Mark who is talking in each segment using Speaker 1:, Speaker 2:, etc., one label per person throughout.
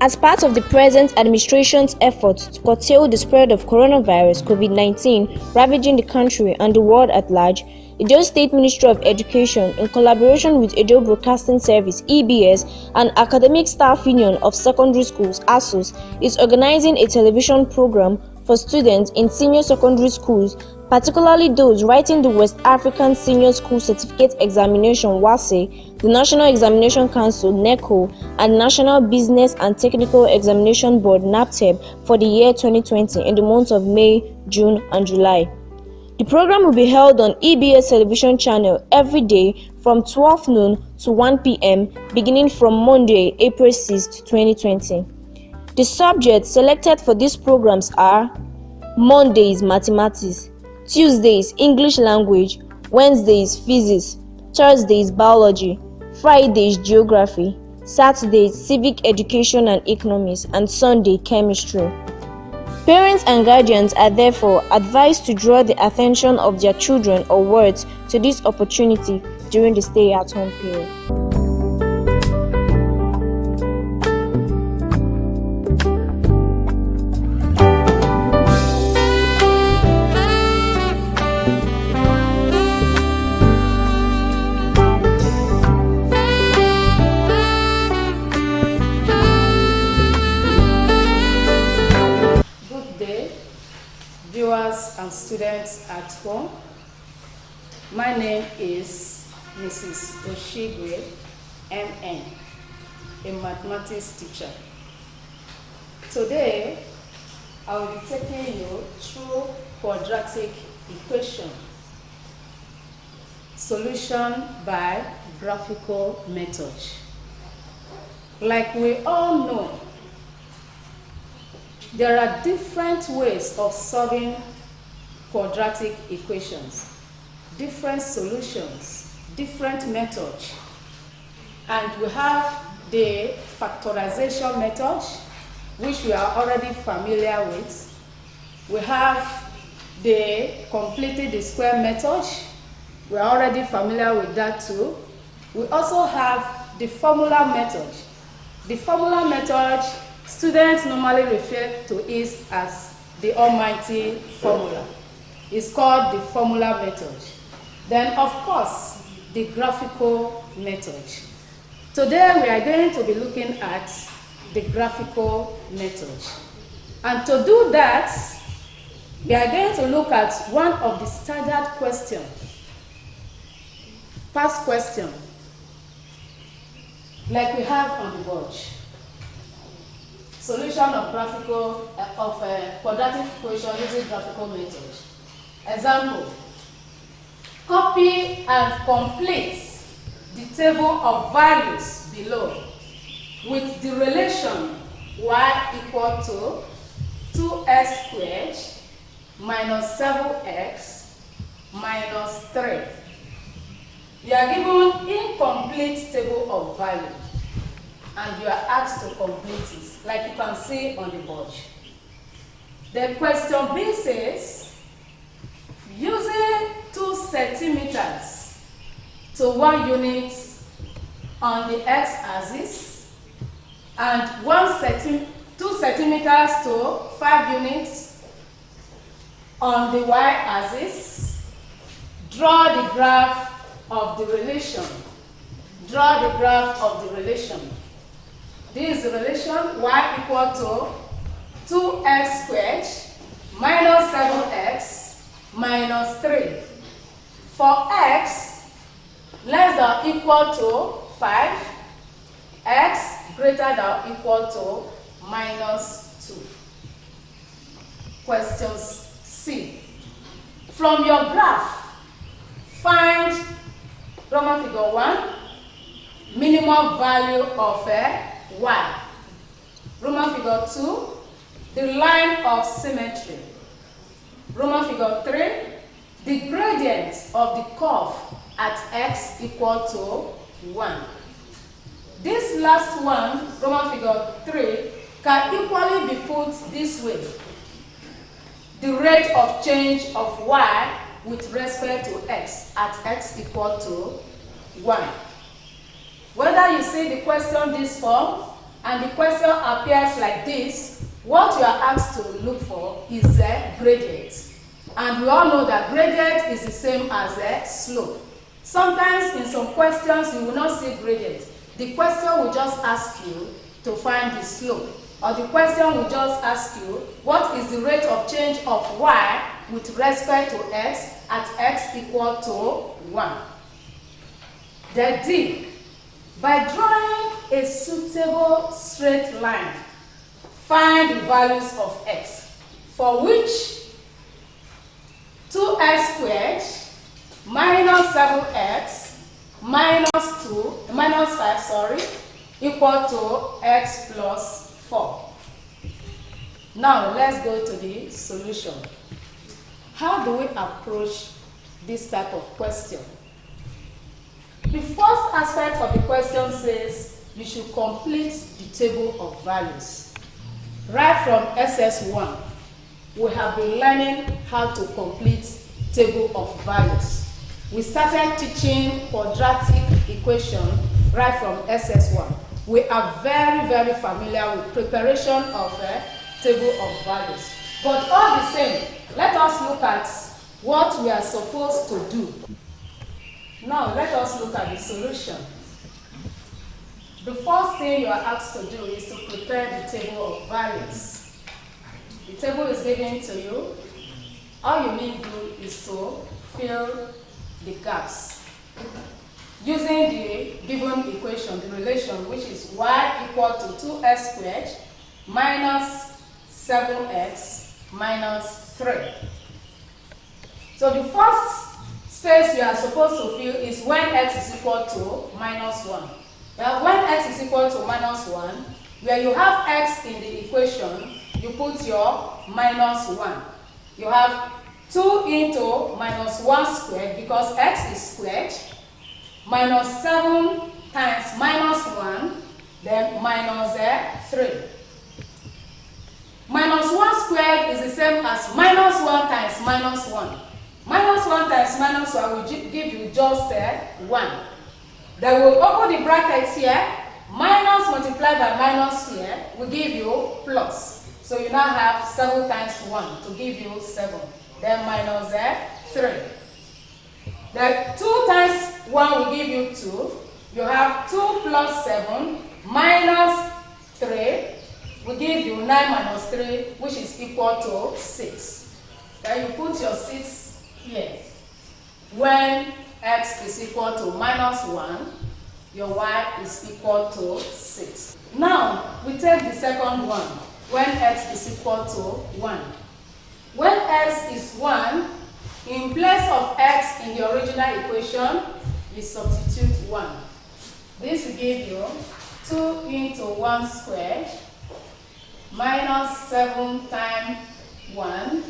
Speaker 1: As part of the present administration's efforts to curtail the spread of coronavirus COVID-19 ravaging the country and the world at large, Edo State Ministry of Education, in collaboration with Edo Broadcasting Service (EBS) and Academic Staff Union of Secondary Schools (Asuss), is organizing a television program for students in senior secondary schools, particularly those writing the West African Senior School Certificate Examination (WASSCE), the National Examination Council (NECO), and National Business and Technical Examination Board (NABTEB) for the year 2020 in the months of May, June, and July. The program will be held on EBS television channel every day from 12 noon to 1 p.m. beginning from Monday, April 6, 2020. The subjects selected for these programs are Mondays Mathematics, Tuesdays English Language, Wednesdays Physics, Thursdays Biology, Fridays Geography, Saturdays Civic Education and Economics, and Sunday Chemistry. Parents and guardians are therefore advised to draw the attention of their children or wards to this opportunity during the stay-at-home period.
Speaker 2: Viewers and students at home, my name is Mrs. Oshigwe, MN, a mathematics teacher. Today, I will be taking you through quadratic equation, solution by graphical method. Like we all know, there are different ways of solving quadratic equations, different solutions, different methods. And we have the factorization method, which we are already familiar with. We have the completed the square method. We are already familiar with that too. We also have the formula method. The formula method, students normally refer to it as the almighty formula. It's called the formula method. Then, of course, the graphical method. Today, we are going to be looking at the graphical method. And to do that, we are going to look at one of the standard questions, past question, like we have on the board. Solution of quadratic equation using graphical method. Example: copy and complete the table of values below with the relation y equal to 2x squared minus 7x minus 3. You are given incomplete table of values, and you are asked to complete it, like you can see on the board. The question B says, using 2 centimeters to 1 unit on the x-axis and 2 centimeters to 5 units on the y-axis, draw the graph of the relation. Draw the graph of the relation. This is the relation y equal to 2x squared minus 7x minus 3. For x less than or equal to 5, x greater than or equal to minus 2. Question C. From your graph, find Roman figure 1, minimum value of y. Roman figure 2, the line of symmetry. Roman figure 3, the gradient of the curve at x equal to 1. This last one, Roman figure 3, can equally be put this way. The rate of change of y with respect to x at x equal to 1. Whether you see the question this form and the question appears like this, what you are asked to look for is a gradient. And we all know that gradient is the same as a slope. Sometimes in some questions you will not see gradient. The question will just ask you to find the slope. Or the question will just ask you, what is the rate of change of y with respect to x at x equal to 1? The D. By drawing a suitable straight line, find the values of x, for which 2x squared minus 7x minus 5 equal to x plus 4. Now let's go to the solution. How do we approach this type of question? The first aspect of the question says you should complete the table of values. Right from SS1, we have been learning how to complete table of values. We started teaching quadratic equation right from SS1. We are very, very familiar with preparation of a table of values. But all the same, let us look at what we are supposed to do. Now, let us look at the solution. The first thing you are asked to do is to prepare the table of values. The table is given to you. All you need to do is to fill the gaps. Using the given equation, the relation, which is y equal to 2x squared minus 7x minus 3. So the first space you are supposed to fill is when x is equal to minus 1. Now when x is equal to minus 1, where you have x in the equation, you put your minus 1. You have 2 into minus 1 squared, because x is squared, minus 7 times minus 1, then minus 3. Minus 1 squared is the same as minus 1 times minus 1. Minus 1 times minus 1 will give you just 1. Then we'll open the brackets here. Minus multiplied by minus here will give you plus. So you now have 7 times 1 to give you 7. Then minus 3. Then 2 times 1 will give you 2. You have 2 plus 7 minus 3 will give you 9 minus 3, which is equal to 6. Then you put your 6 here. When x is equal to minus 1, your y is equal to 6. Now, we take the second one, when x is equal to 1. When x is 1, in place of x in the original equation, you substitute 1. This will give you 2 into 1 squared minus 7 times 1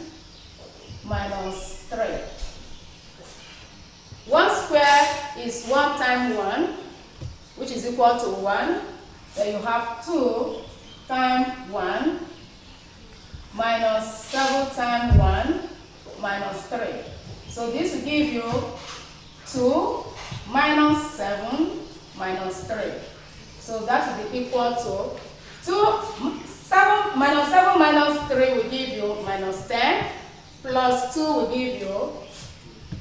Speaker 2: minus 3. 1 squared is 1 times 1, which is equal to 1. Then you have 2 times 1 minus 7 times 1 minus 3. So this will give you 2 minus 7 minus 3. So that will be equal to 7 minus 3 will give you minus 10, plus 2 will give you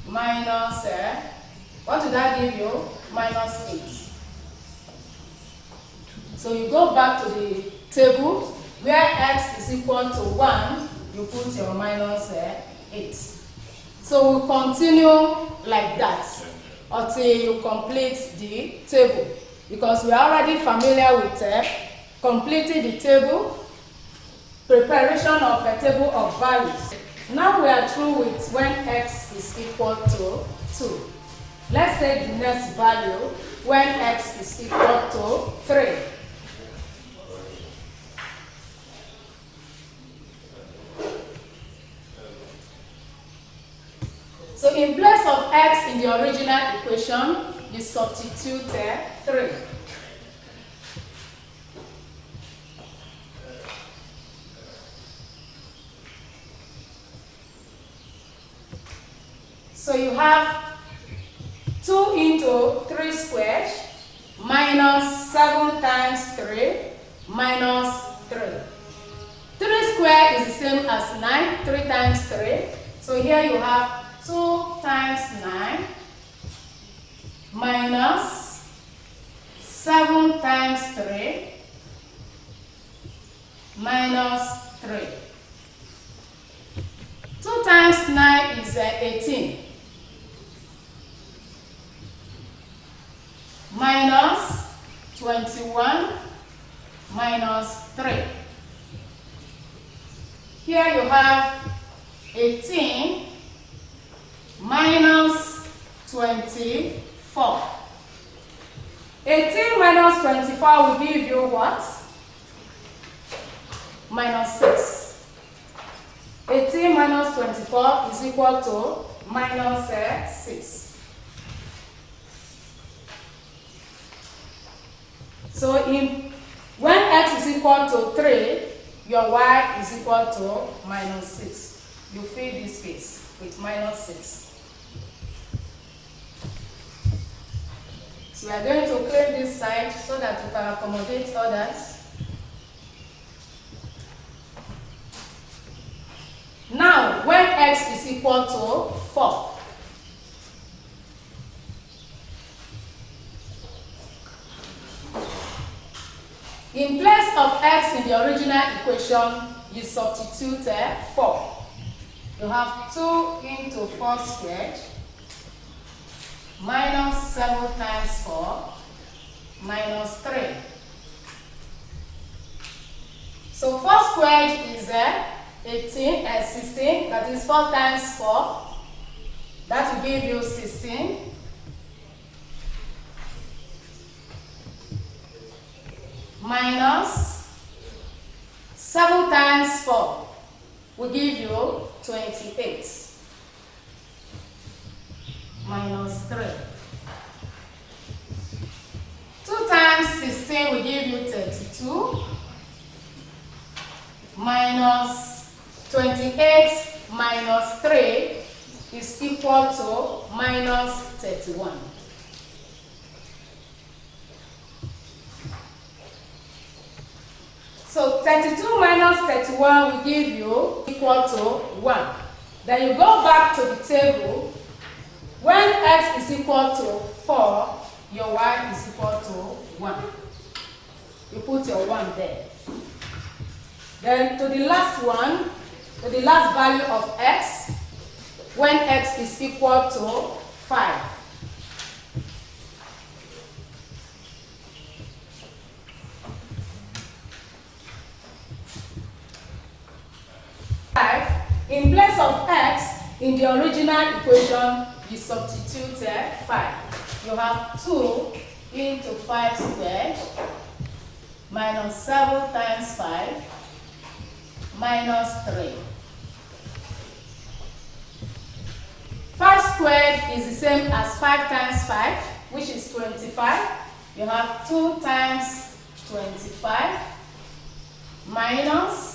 Speaker 2: minus, what did that give you? Minus 8. So you go back to the table, where x is equal to 1, you put your minus 8. So we'll continue like that until you complete the table, because we are already familiar with completing the table, preparation of a table of values. Now we are through with when x is equal to 2. Let's take the next value when x is equal to 3. So in place of x in the original equation, you substitute 3. So you have 2 into 3 squared minus 7 times 3 minus 3. 3 squared is the same as 9, 3 times 3. So here you have 2 times 9 minus 7 times 3 minus 3. 2 times 9 is 18 minus 21 minus 3. Here you have 18 minus 24. 18 minus 24 will give you what? Minus 6. 18 minus 24 is equal to minus 6. So when x is equal to 3, your y is equal to minus 6. You fill this space with minus 6. So we are going to clear this side so that we can accommodate others. Now, when x is equal to 4, in place of x in the original equation, you substitute 4. You have 2 into 4 squared minus 7 times 4 minus 3. So 4 squared is 16, that is 4 times 4. That will give you 16. Minus 7 times 4 will give you 28 minus 3. 2 times 16 will give you 32 minus 28 minus 3 is equal to minus 31. So 32 minus 31 will give you equal to 1. Then you go back to the table. When x is equal to 4, your y is equal to 1. You put your 1 there. Then to the last one, to the last value of x, when x is equal to 5. In place of x in the original equation, you substitute 5. You have 2 into 5 squared minus 7 times 5 minus 3. 5 squared is the same as 5 times 5, which is 25. You have 2 times 25 minus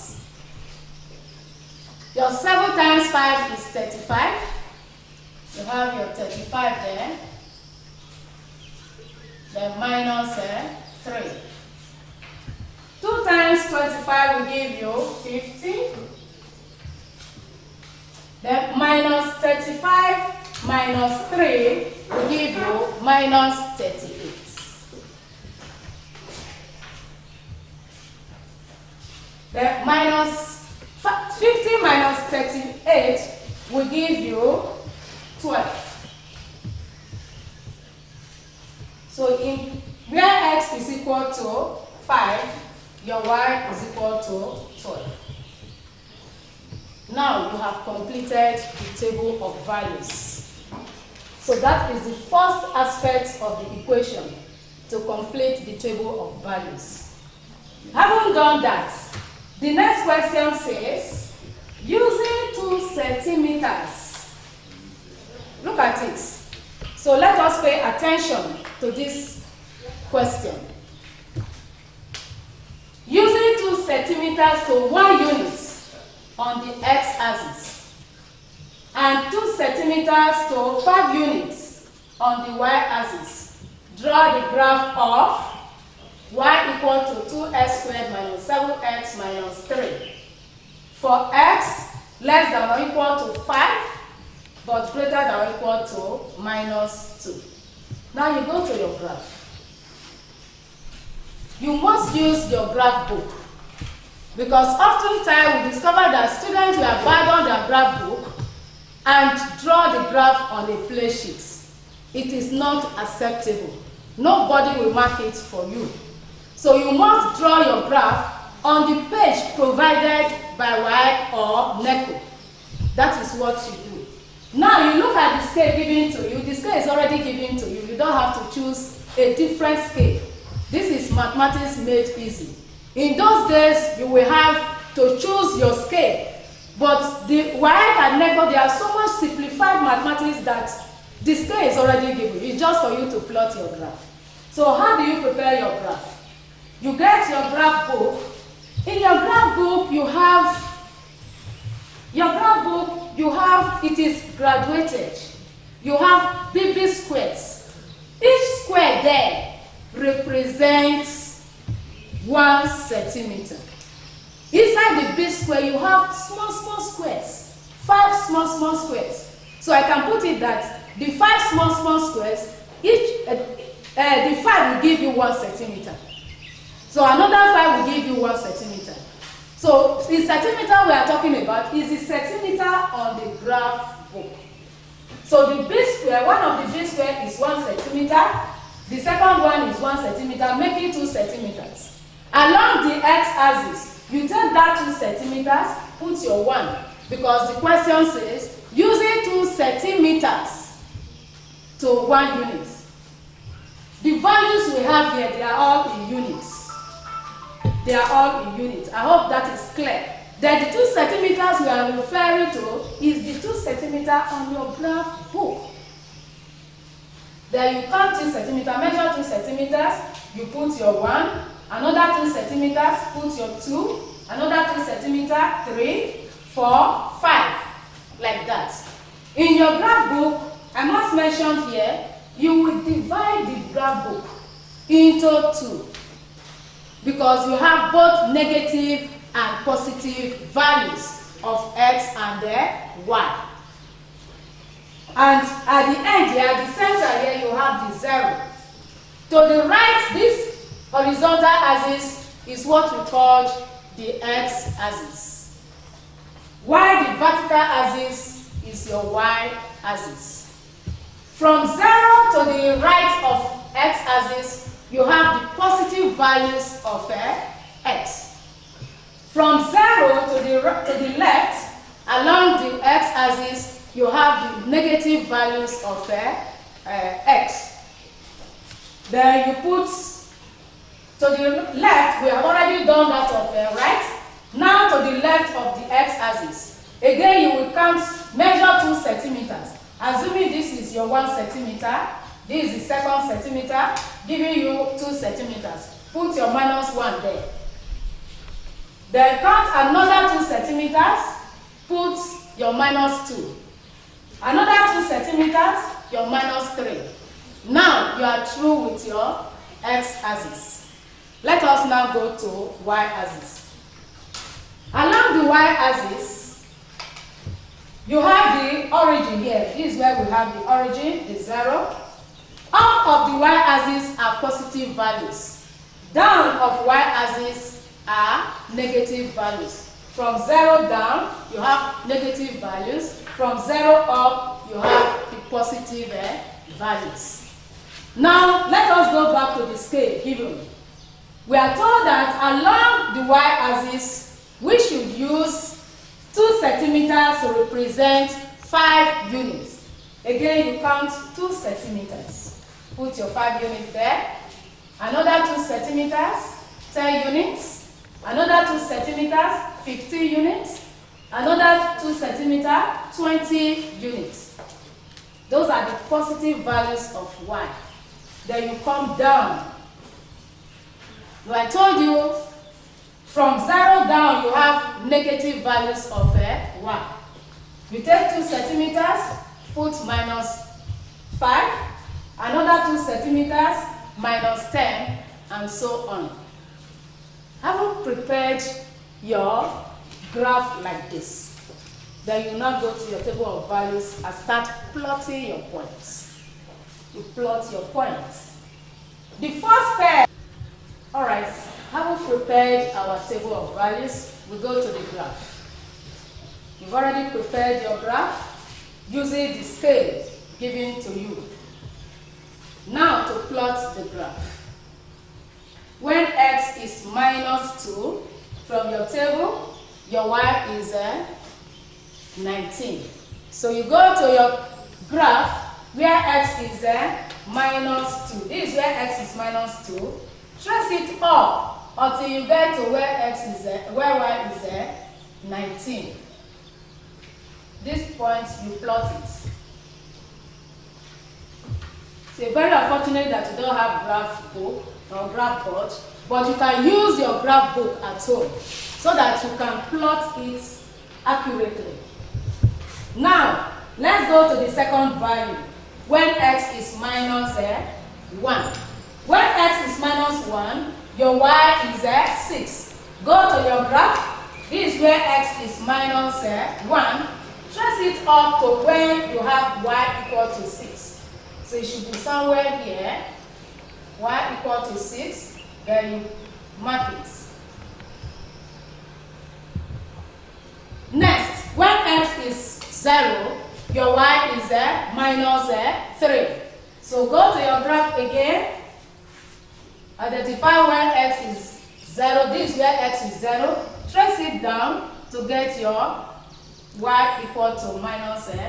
Speaker 2: your 7 times 5 is 35. You have your 35 there. Then minus 3. 2 times 25 will give you 50. Then minus 35 minus 3 will give you minus 38. Then minus 50 minus 38 will give you 12. So in where x is equal to 5, your y is equal to 12. Now you have completed the table of values. So that is the first aspect of the equation, to complete the table of values. Having done that, the next question says, using 2 centimeters. Look at it. So let us pay attention to this question. Using 2 centimeters to 1 unit on the x-axis and 2 centimeters to 5 units on the y-axis, draw the graph of y equal to 2x squared minus 7x minus 3. For x less than or equal to 5, but greater than or equal to minus 2. Now you go to your graph. You must use your graph book, because oftentimes we discover that students will abandon their graph book and draw the graph on a play sheet. It is not acceptable. Nobody will mark it for you. So you must draw your graph on the page provided by Y or NECO. That is what you do. Now you look at the scale given to you. The scale is already given to you. You don't have to choose a different scale. This is mathematics made easy. In those days, you will have to choose your scale. But the Y and NECO, they are so much simplified mathematics that the scale is already given. It's just for you to plot your graph. So how do you prepare your graph? You get your graph book. In your graph book, it is graduated. You have BB squares. Each square there represents 1 centimeter. Inside the big square, you have small squares. 5 small squares. So I can put it that the 5 small squares, the 5 will give you 1 centimeter. So another 5 will give you 1 centimeter. So the centimeter we are talking about is the centimeter on the graph book. So the big square, one of the big square is 1 centimeter. The second one is 1 centimeter, making 2 centimeters. Along the x-axis, you take that 2 centimeters, put your 1, because the question says using 2 centimeters to 1 unit. The values we have here, they are all in units. They are all in units. I hope that is clear. Then the 2 centimeters we are referring to is the 2 centimeter on your graph book. Then you count 2 centimeters, measure 2 centimeters, you put your 1, another 2 centimeters, put your 2, another 2 centimeters, 3, 4, 5, like that. In your graph book, I must mention here, you will divide the graph book into 2, because you have both negative and positive values of x and y. And at the end here, at the center here, you have the 0. To the right, this horizontal axis is what we call the x-axis, while the vertical axis is your y-axis. From 0 to the right of x-axis, you have the positive values of x. From 0 to the left, along the x-axis, you have the negative values of x. Then you put to the left, we have already done that of right. Now to the left of the x-axis. Again, you will measure 2 centimeters. Assuming this is your 1 centimeter, this is the second centimeter, giving you 2 centimeters. Put your minus 1 there. Then count another 2 centimeters, put your minus 2. Another 2 centimeters, your minus 3. Now you are through with your x-axis. Let us now go to y-axis. Along the y-axis, you have the origin here. This is where we have the origin, the 0. Up of the y-axis are positive values. Down of y-axis are negative values. From 0 down, you have negative values. From 0 up, you have the positive values. Now, let us go back to the scale given. We are told that along the y-axis, we should use 2 centimeters to represent 5 units. Again, you count 2 centimeters. Put your 5 units there. Another 2 centimeters, 10 units. Another 2 centimeters, 50 units. Another 2 centimeters, 20 units. Those are the positive values of y. Then you come down. I told you, from 0 down, you have negative values of y. You take 2 centimeters, put minus 5. Another 2 centimeters, minus 10. and so on. Having prepared your graph like this, then you now go to your table of values and start plotting your points. You plot your points. The first pair. Alright, having prepared our table of values, we go to the graph. You've already prepared your graph using the scale given to you. Now to plot the graph. When x is minus 2 from your table, your y is 19. So you go to your graph where x is minus 2. This is where x is minus 2. Trace it up until you get to where y is 19. This point you plot it. It's very unfortunate that you don't have graph book or graph board, but you can use your graph book at home so that you can plot it accurately. Now, let's go to the second value when x is minus 1. When x is minus 1, your y is 6. Go to your graph. This is where x is minus 1. Trace it up to when you have y equal to 6. So it should be somewhere here. Y equal to 6. Then you mark it. Next, when x is 0, your y is minus 3. So go to your graph again. Identify when x is 0. This is where x is 0. Trace it down to get your y equal to minus 3.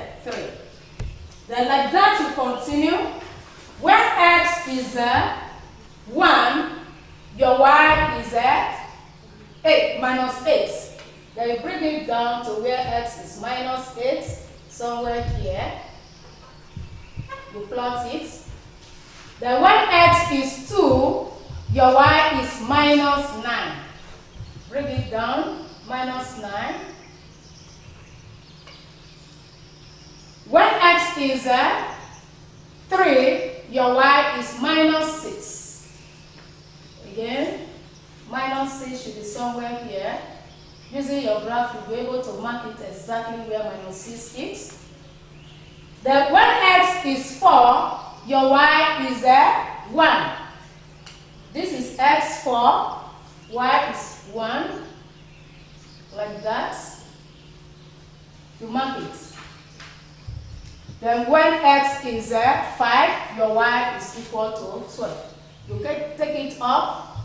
Speaker 2: Then like that you continue. When x is 1, your y is 8, minus 8. Then you bring it down to where x is minus 8, somewhere here. You plot it. Then when x is 2, your y is minus 9. Bring it down, minus 9. When x is 3, your y is minus 6. Again, minus 6 should be somewhere here. Using your graph, you'll be able to mark it exactly where minus 6 is. Then when x is 4, your y is 1. This is x4, y is 1, like that. You mark it. Then when x is 5, your y is equal to 12. You can take it up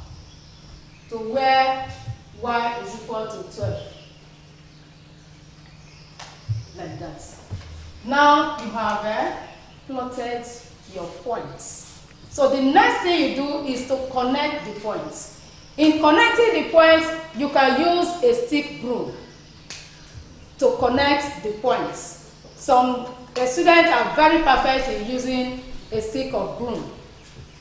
Speaker 2: to where y is equal to 12. Like that. Now you have plotted your points. So the next thing you do is to connect the points. In connecting the points, you can use a stick broom to connect the points. Some students are very perfect in using a stick of broom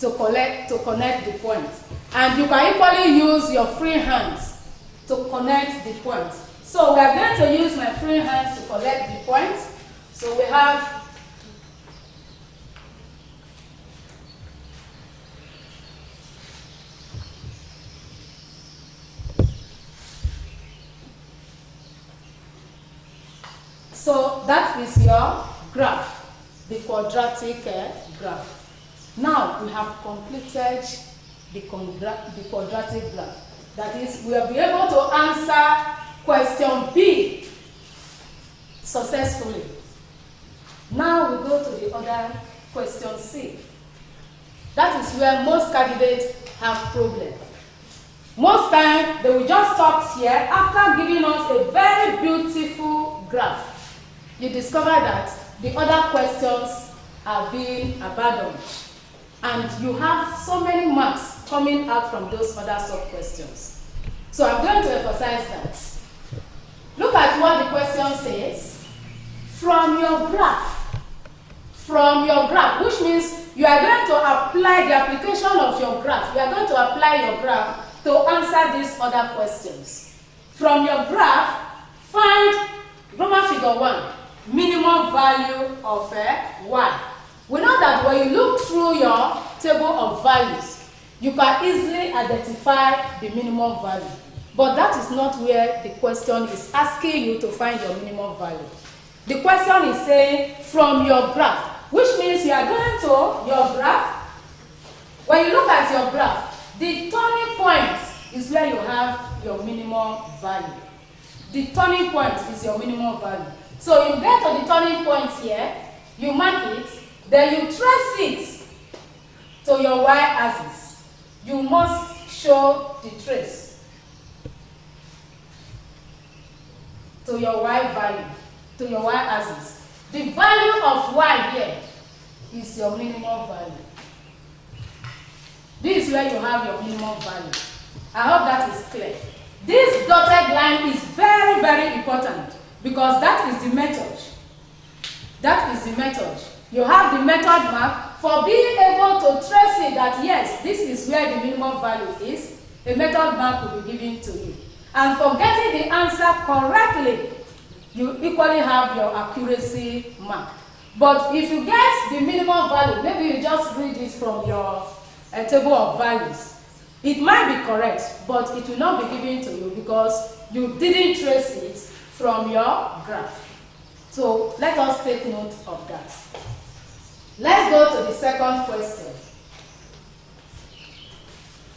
Speaker 2: to connect the points. And you can equally use your free hands to connect the points. So we are going to use my free hands to connect the points. So we have so that is your graph, the quadratic graph. Now we have completed the quadratic graph. That is, we will be able to answer question B successfully. Now we go to the other question C. That is where most candidates have problems. Most times they will just stop here after giving us a very beautiful graph. You discover that the other questions are being abandoned. And you have so many marks coming out from those other sub-questions. So I'm going to emphasize that. Look at what the question says. From your graph, which means you are going to apply the application of your graph. You are going to apply your graph to answer these other questions. From your graph, find Roman figure 1, minimum value of y. We know that when you look through your table of values, you can easily identify the minimum value. But that is not where the question is asking you to find your minimum value. The question is saying from your graph, which means you are going to your graph. When you look at your graph, the turning point is where you have your minimum value. The turning point is your minimum value. So you get to the turning point here, you mark it, then you trace it to your y-axis. You must show the trace to your y value, to your y-axis. The value of y here is your minimum value. This is where you have your minimum value. I hope that is clear. This dotted line is very, very important because that is the method. That is the method. You have the method mark for being able to trace it that yes, this is where the minimum value is. A method mark will be given to you. And for getting the answer correctly, you equally have your accuracy mark. But if you get the minimum value, maybe you just read it from your table of values. It might be correct, but it will not be given to you because you didn't trace it from your graph. So let us take note of that. Let's go to the second question.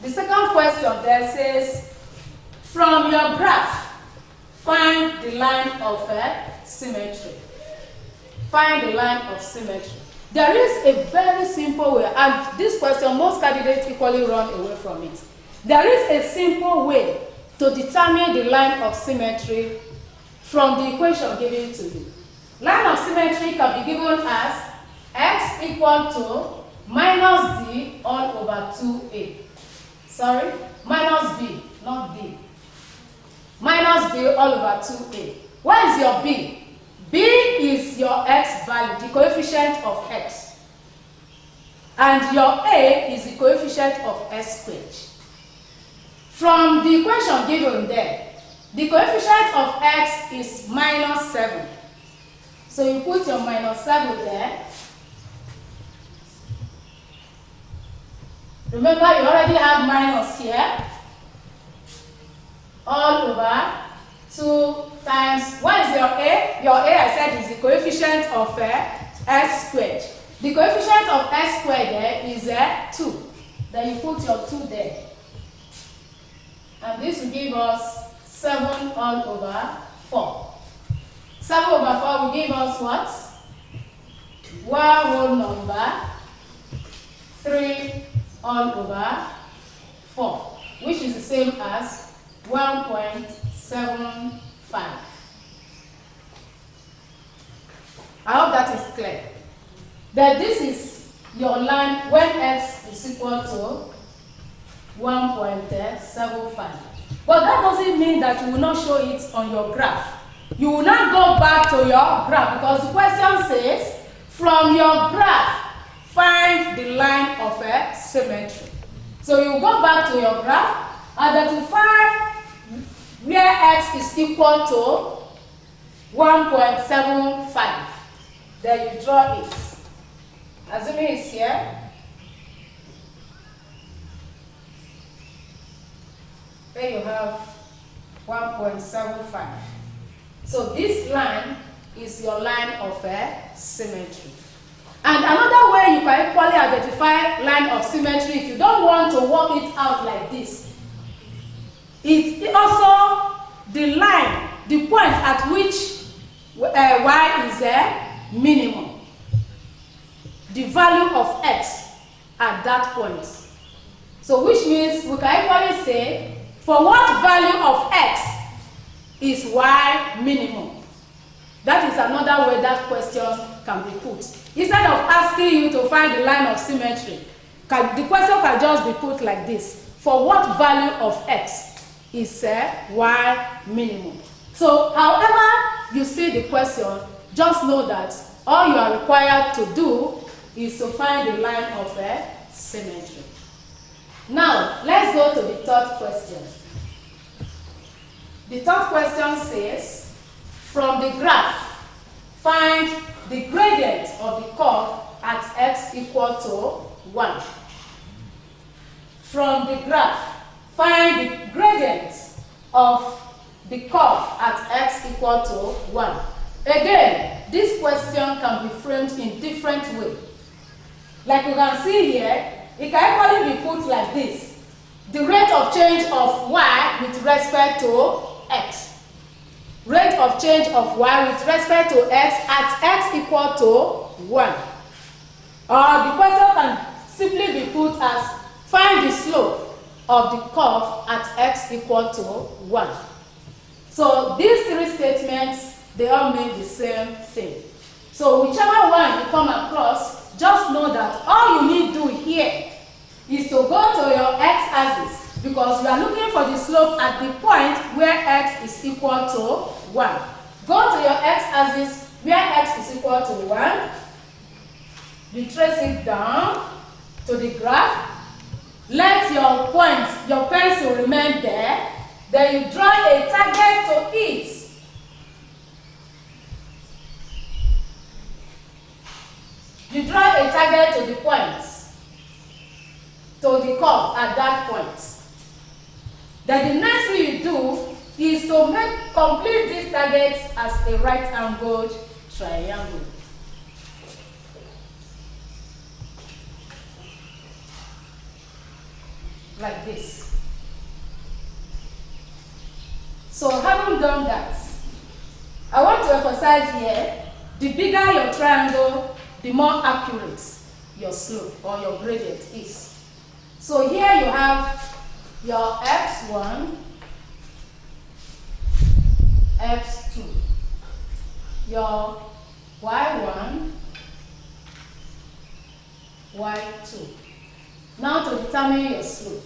Speaker 2: The second question there says, from your graph, find the line of symmetry. Find the line of symmetry. There is a very simple way, and this question, most candidates equally run away from it. There is a simple way to determine the line of symmetry from the equation given to you. Line of symmetry can be given as x equal to minus d all over 2a. Sorry, minus b, not d. Minus b all over 2a. What is your b? B is your x value, the coefficient of x. And your a is the coefficient of s squared. From the equation given there, the coefficient of x is minus 7. So you put your minus 7 there. Remember, you already have minus here. All over 2 times, what is your a? Your a, I said, is the coefficient of s squared. The coefficient of s squared there is 2. Then you put your 2 there. And this will give us 7 all over 4. 7 over 4 will give us what? 1 whole number, 3 all over 4, which is the same as 1.75. I hope that is clear. That this is your line when x is equal to 1.75. But that doesn't mean that you will not show it on your graph. You will not go back to your graph because the question says, from your graph, find the line of a symmetry. So you go back to your graph, identify where x is equal to 1.75. Then you draw it. Assuming it's here. There you have 1.75. So this line is your line of symmetry. And another way you can equally identify line of symmetry if you don't want to work it out like this, is also the line, the point at which y is minimum. The value of x at that point. So which means we can equally say, for what value of x is y minimum? That is another way that question can be put. Instead of asking you to find the line of symmetry, the question can just be put like this. For what value of x is y minimum? So however you see the question, just know that all you are required to do is to find the line of symmetry. Now, let's go to the third question. The third question says, from the graph, find the gradient of the curve at x equal to 1. from the graph, find the gradient of the curve at x equal to 1. Again, this question can be framed in different ways. Like you can see here, it can actually be put like this. The rate of change of y with respect to x. Rate of change of y with respect to x at x equal to 1. Or the question can simply be put as find the slope of the curve at x equal to 1. So these three statements, they all mean the same thing. So whichever one you come across, just know that all you need to do here is to go to your x-axis, because you are looking for the slope at the point where x is equal to 1. Go to your x-axis where x is equal to 1. Retrace it down to the graph. Let your point, your pencil remain there. Then you draw a target to it. You draw a target to the point, to the curve at that point. Then the next thing you do is to complete this target as a right-angled triangle. Like this. So having done that, I want to emphasize here, the bigger your triangle, the more accurate your slope or your gradient is. So here you have your x1, x2, your y1, y2. Now to determine your slope.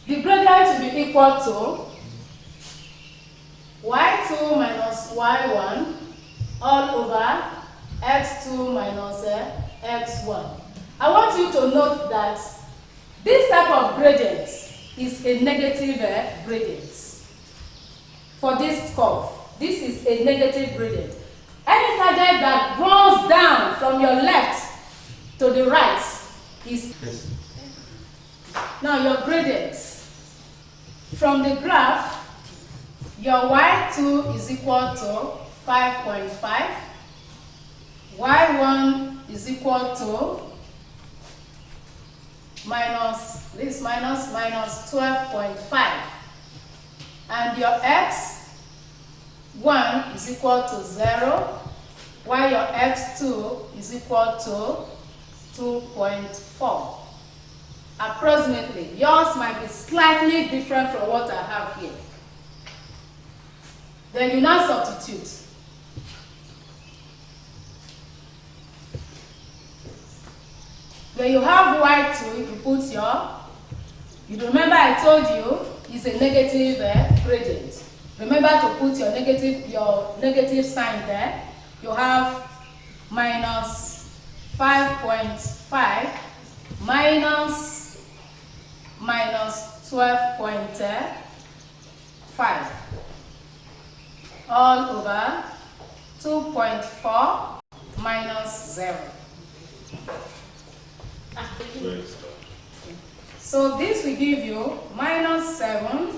Speaker 2: The gradient will be equal to y2 minus y1 all over x2 minus x1. I want you to note that this type of gradient is a negative gradient. For this curve, this is a negative gradient. Any target that runs down from your left to the right is... Yes. Now your gradient. From the graph, your y2 is equal to 5.5, y1 is equal to minus 12.5, and your x1 is equal to 0, while your x2 is equal to 2.4. Approximately. Yours might be slightly different from what I have here. Then you now substitute. When you have y2, you put you remember I told you it's a negative gradient. Remember to put your negative sign there. You have minus 5.5 minus 12.5 all over 2.4 minus 0. So this will give you minus 7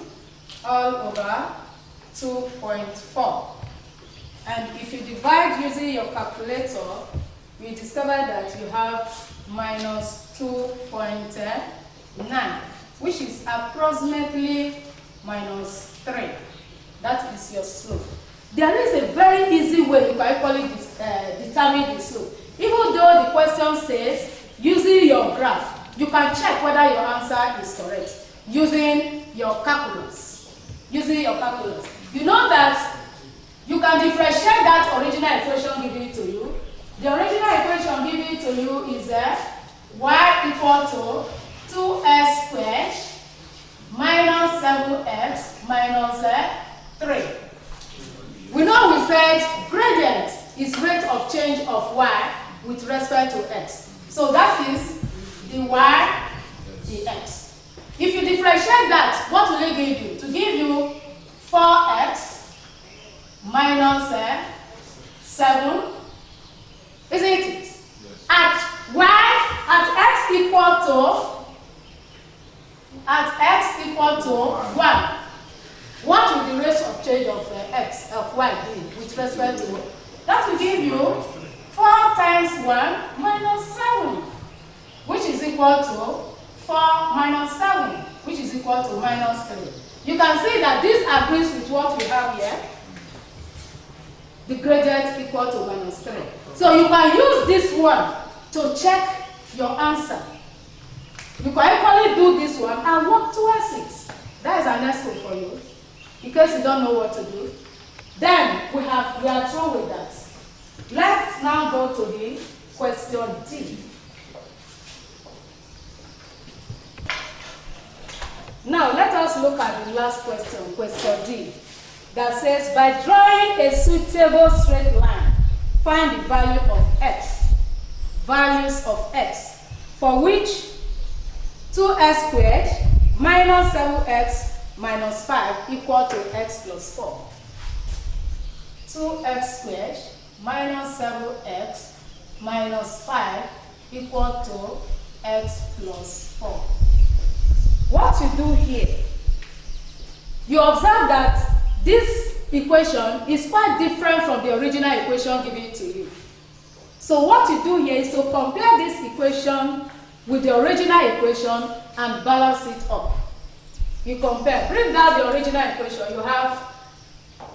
Speaker 2: all over 2.4. And if you divide using your calculator, you discover that you have minus 2.9, which is approximately minus 3. That is your slope. There is a very easy way you can actually determine the slope. Even though the question says using your graph, you can check whether your answer is correct using your calculus. You know that you can differentiate that original equation given to you. The original equation given to you is y equal to 2x squared minus 7x minus 3. We know we said gradient is rate of change of y with respect to x. So that is the y, the x. If you differentiate that, what will it give you? To give you 4x minus 7, isn't it? Yes. At x equal to 1. What will the rate of change of y be with respect to y? That will give you 4 times 1 minus 7, which is equal to 4 minus 7, which is equal to minus 3. You can see that this agrees with what we have here. The gradient equal to minus 3. So you can use this one to check your answer. You can equally do this one and work towards it. That is an expo for you, in case you don't know what to do. Then we are through with that. Let's now go to the question D. Now let us look at the last question, question D, that says, by drawing a suitable straight line, find the value of x, values of x, for which 2x squared minus 7x minus 5 equal to x plus 4. 2x squared minus 7x minus 5 equal to x plus 4. What you do here, you observe that this equation is quite different from the original equation given to you. So what you do here is to compare this equation with the original equation and balance it up. You compare, bring down the original equation. You have,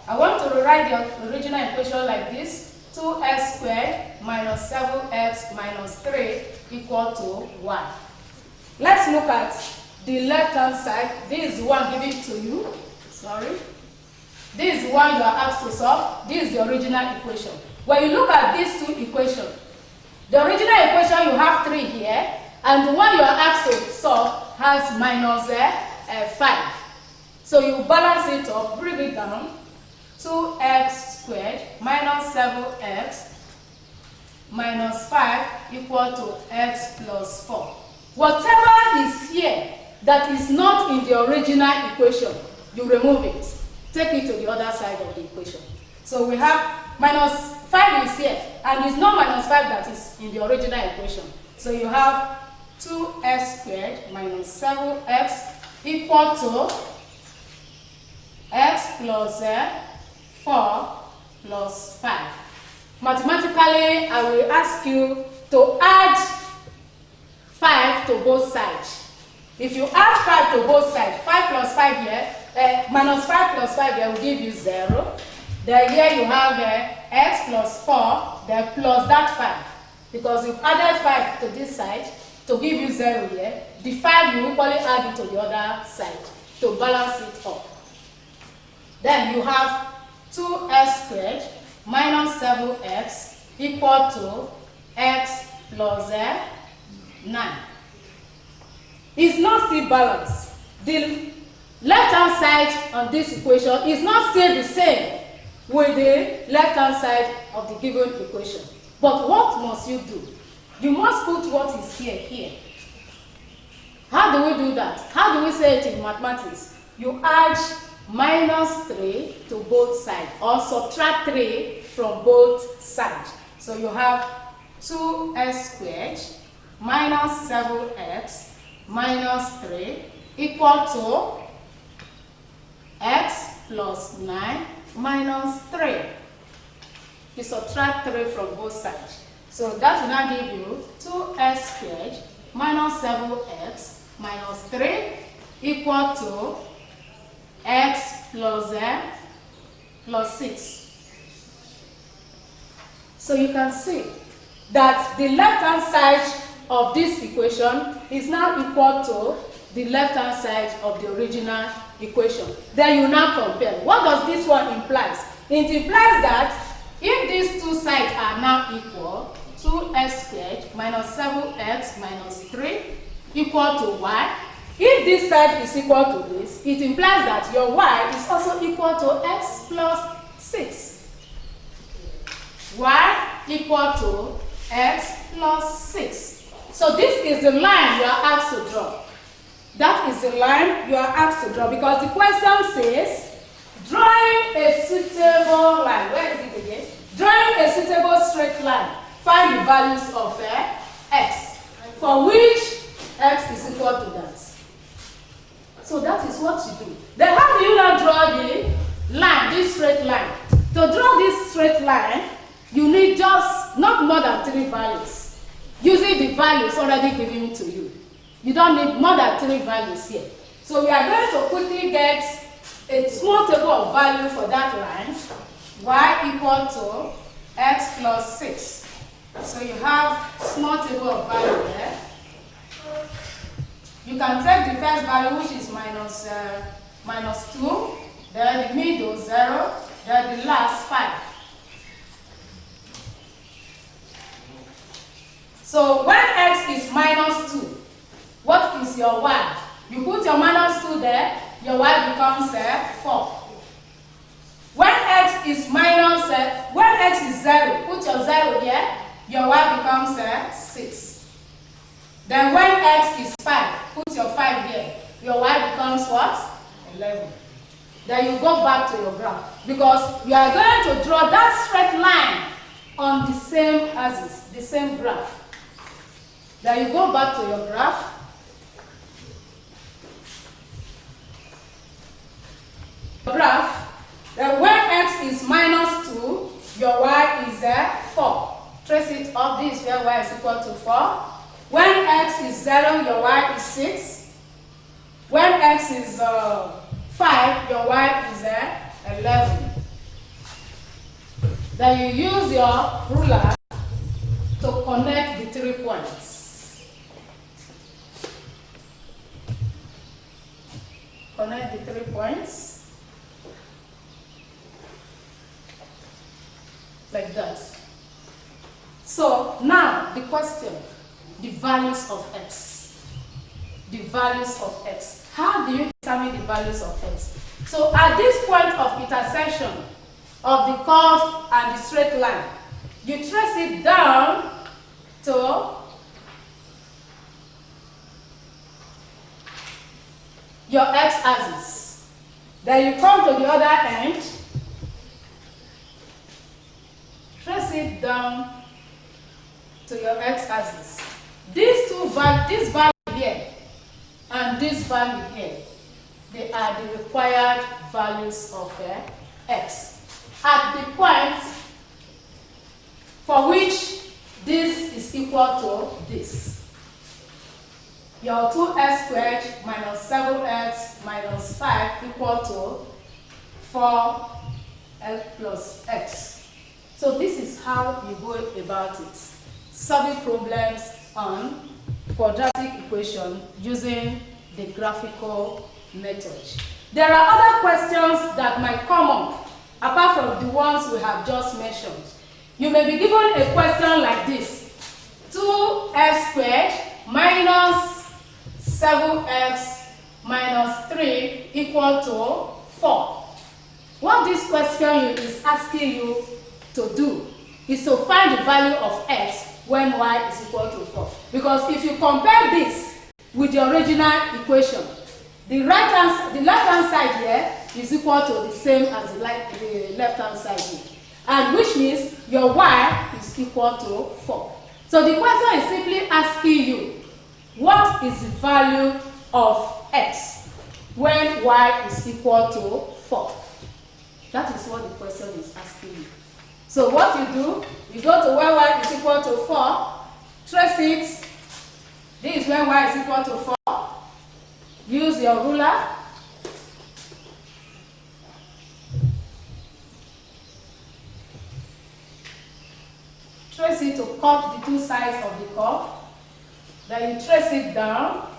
Speaker 2: I want to rewrite the original equation like this: 2x squared minus 7x minus 3 equal to 1. Let's look at the left hand side. This is the one given to you. Sorry. This is the one you are asked to solve. This is the original equation. When you look at these two equations, the original equation you have 3 here, and the one you are asked to solve has minus 5. So you balance it up, bring it down. 2x squared minus 7x minus 5 equal to x plus 4. Whatever is here that is not in the original equation, you remove it. Take it to the other side of the equation. So we have minus 5 is here, and it's not minus 5 that is in the original equation. So you have 2x squared minus 7x equal to x plus 4 plus 5. Mathematically, I will ask you to add 5 to both sides. If you add 5 to both sides, 5 plus 5 here, minus 5 plus 5 here will give you 0. Then here you have x plus 4, then plus that 5. Because you've added 5 to this side to give you 0 here, the 5 you equally add it to the other side to balance it up. Then you have 2x squared minus 7x equal to x plus 9. It's not still balanced. The left-hand side on this equation is not still the same with the left-hand side of the given equation. But what must you do? You must put what is here. How do we do that? How do we say it in mathematics? You add minus 3 to both sides, or subtract 3 from both sides. So you have 2x squared minus 7x minus 3 equal to x plus 9 minus 3. You subtract 3 from both sides. So that will now give you 2x squared minus 7x minus 3 equal to x plus 6. So you can see that the left-hand side of this equation is now equal to the left-hand side of the original equation. Then you now compare. What does this one imply? It implies that if these two sides are now equal, 2x squared minus 7x minus 3 equal to y. If this side is equal to this, it implies that your y is also equal to x plus 6. Y equal to x plus 6. So this is the line you are asked to draw. That is the line you are asked to draw, because the question says Drawing a suitable line. Where is it again? Drawing a suitable straight line. Find the values of x, for which x is equal to that. So that is what you do. Then how do you now draw the line, this straight line? To draw this straight line, you need just not more than 3 values, using the values already given to you. You don't need more than 3 values here. So we are going to quickly get a small table of value for that line, y equal to x plus 6. So you have small table of value there. You can take the first value, which is minus 2, then the middle 0, then the last 5. So when x is minus 2, what is your y? You put your minus 2 there, your y becomes 4. When x is when x is 0, put your 0 here, your y becomes 6. Then when x is 5, put your 5 here, your y becomes what? 11. Then you go back to your graph, because you are going to draw that straight line on the same axis, the same graph. Then you go back to your graph. Then when x is minus 2, your y is 4. Trace it up. This is where y is equal to 4. When x is 0, your y is 6. When x is 5, your y is 11. Then you use your ruler to connect the 3 points. Connect the 3 points. Like that. So now the question, the values of x. The values of x. How do you determine the values of x? So at this point of intersection of the curve and the straight line, you trace it down to your x-axis. Then you come to the other end, trace it down to your x-axis. These two values, this value here and this value here, they are the required values of x. At the point for which this is equal to this. Your 2x squared minus 7x minus 5 equal to 4x plus x. So this is how you go about it. Solving problems on quadratic equation using the graphical method. There are other questions that might come up apart from the ones we have just mentioned. You may be given a question like this: 2x squared minus 7x minus 3 equal to 4. What this question is asking you to do is to find the value of x when y is equal to 4. Because if you compare this with the original equation, the left-hand side here is equal to the same as the left-hand side here. And which means your y is equal to 4. So the question is simply asking you, what is the value of x when y is equal to 4? That is what the question is asking you. So what you do, you go to where y is equal to 4, trace it. This is where y is equal to 4. Use your ruler. Trace it to cut the two sides of the curve. Then you trace it down.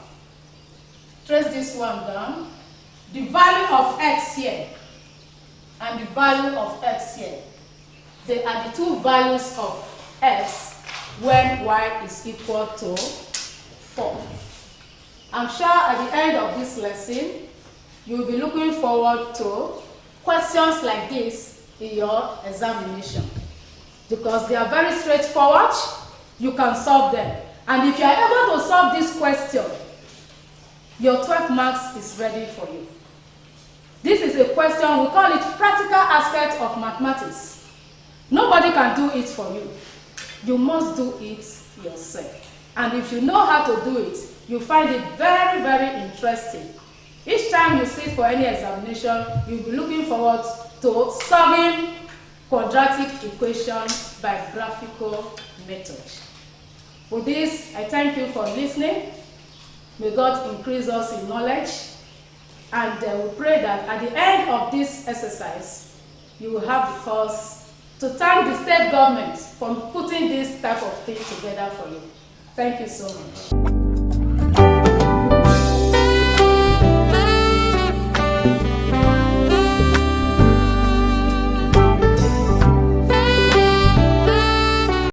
Speaker 2: Trace this one down. The value of x here and the value of x here, they are the two values of x when y is equal to 4. I'm sure at the end of this lesson, you'll be looking forward to questions like this in your examination, because they are very straightforward. You can solve them. And if you are able to solve this question, your 12 marks is ready for you. This is a question, we call it practical aspect of mathematics. Nobody can do it for you. You must do it yourself. And if you know how to do it, you find it very, very interesting. Each time you sit for any examination, you'll be looking forward to solving quadratic equation by graphical method. With this, I thank you for listening. May God increase us in knowledge. And we pray that at the end of this exercise, you will have the cause to thank the state government for putting this type of thing together for you. Thank you so much.